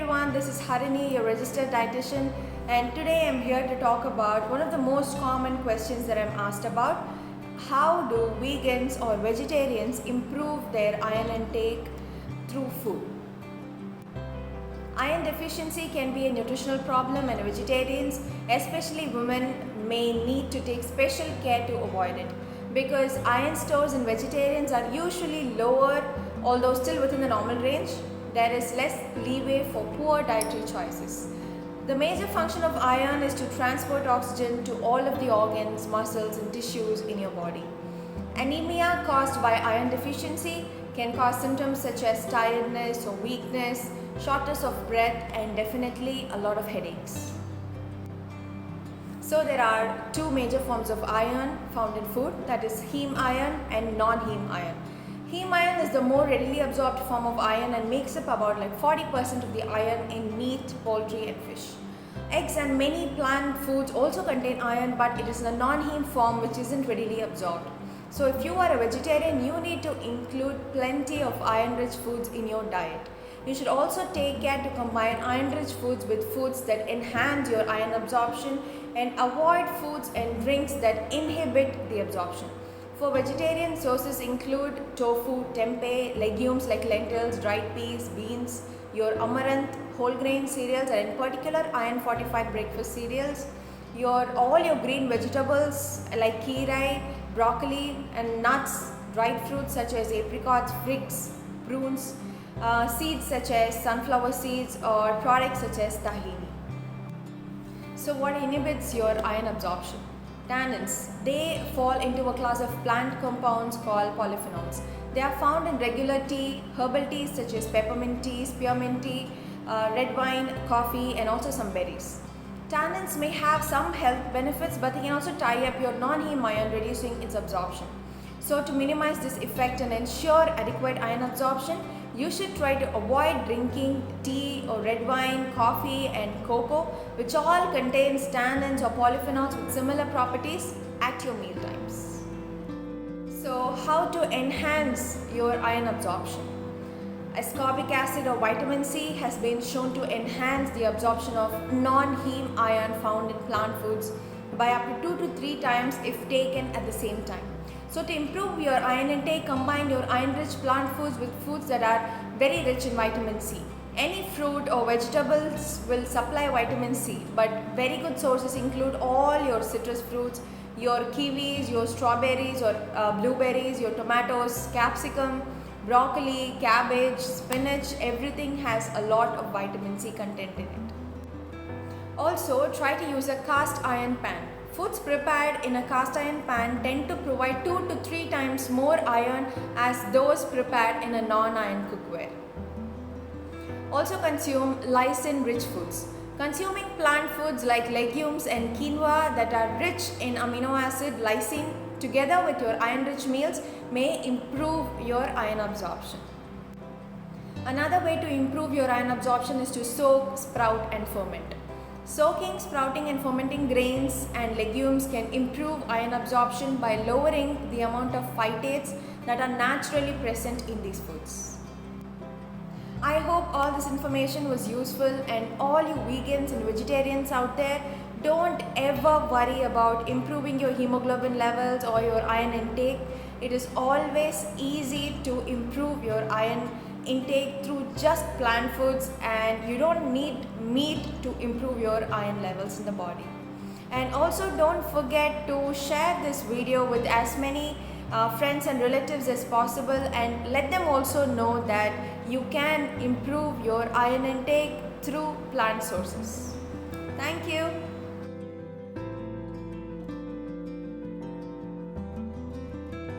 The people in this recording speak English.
everyone, this is Harini, your registered dietitian, and today I'm here to talk about one of the most common questions that I'm asked about. How do vegans or vegetarians improve their iron intake through food? Iron deficiency can be a nutritional problem, and vegetarians, especially women, may need to take special care to avoid it because iron stores in vegetarians are usually lower, although still within the normal range. There is less leeway for poor dietary choices. The major function of iron is to transport oxygen to all of the organs, muscles, and tissues in your body. Anemia caused by iron deficiency can cause symptoms such as tiredness or weakness, shortness of breath, and definitely a lot of headaches. So there are two major forms of iron found in food, that is heme iron and non-heme iron. Heme iron is the more readily absorbed form of iron and makes up about 40% of the iron in meat, poultry and fish. Eggs and many plant foods also contain iron, but it is in a non-heme form which isn't readily absorbed. So if you are a vegetarian, you need to include plenty of iron-rich foods in your diet. You should also take care to combine iron-rich foods with foods that enhance your iron absorption and avoid foods and drinks that inhibit the absorption. For vegetarian, sources include tofu, tempeh, legumes like lentils, dried peas, beans, your amaranth, whole grain cereals, and in particular iron fortified breakfast cereals, all your green vegetables like kerai, broccoli, and nuts, dried fruits such as apricots, figs, prunes, seeds such as sunflower seeds, or products such as tahini. So what inhibits your iron absorption? Tannins. They fall into a class of plant compounds called polyphenols. They are found in regular tea, herbal teas such as peppermint tea, spearmint tea, red wine, coffee, and also some berries. Tannins may have some health benefits, but they can also tie up your non-heme iron, reducing its absorption. So to minimize this effect and ensure adequate iron absorption, you should try to avoid drinking tea or red wine, coffee and cocoa, which all contains tannins or polyphenols with similar properties, at your meal times. So how to enhance your iron absorption? Ascorbic acid or vitamin C has been shown to enhance the absorption of non-heme iron found in plant foods by up to 2 to 3 times if taken at the same time. So to improve your iron intake, combine your iron-rich plant foods with foods that are very rich in vitamin C. Any fruit or vegetables will supply vitamin C, but very good sources include all your citrus fruits, your kiwis, your strawberries or blueberries, your tomatoes, capsicum, broccoli, cabbage, spinach. Everything has a lot of vitamin C content in it. Also, try to use a cast iron pan. Foods prepared in a cast iron pan tend to provide 2 to 3 times more iron as those prepared in a non-iron cookware. Also consume lysine-rich foods. Consuming plant foods like legumes and quinoa that are rich in amino acid lysine together with your iron-rich meals may improve your iron absorption. Another way to improve your iron absorption is to soak, sprout and ferment. Soaking, sprouting and fermenting grains and legumes can improve iron absorption by lowering the amount of phytates that are naturally present in these foods. I hope all this information was useful, and all you vegans and vegetarians out there, don't ever worry about improving your hemoglobin levels or your iron intake. It is always easy to improve your iron intake through just plant foods, and you don't need meat to improve your iron levels in the body. And also don't forget to share this video with as many friends and relatives as possible, and let them also know that you can improve your iron intake through plant sources. Thank you.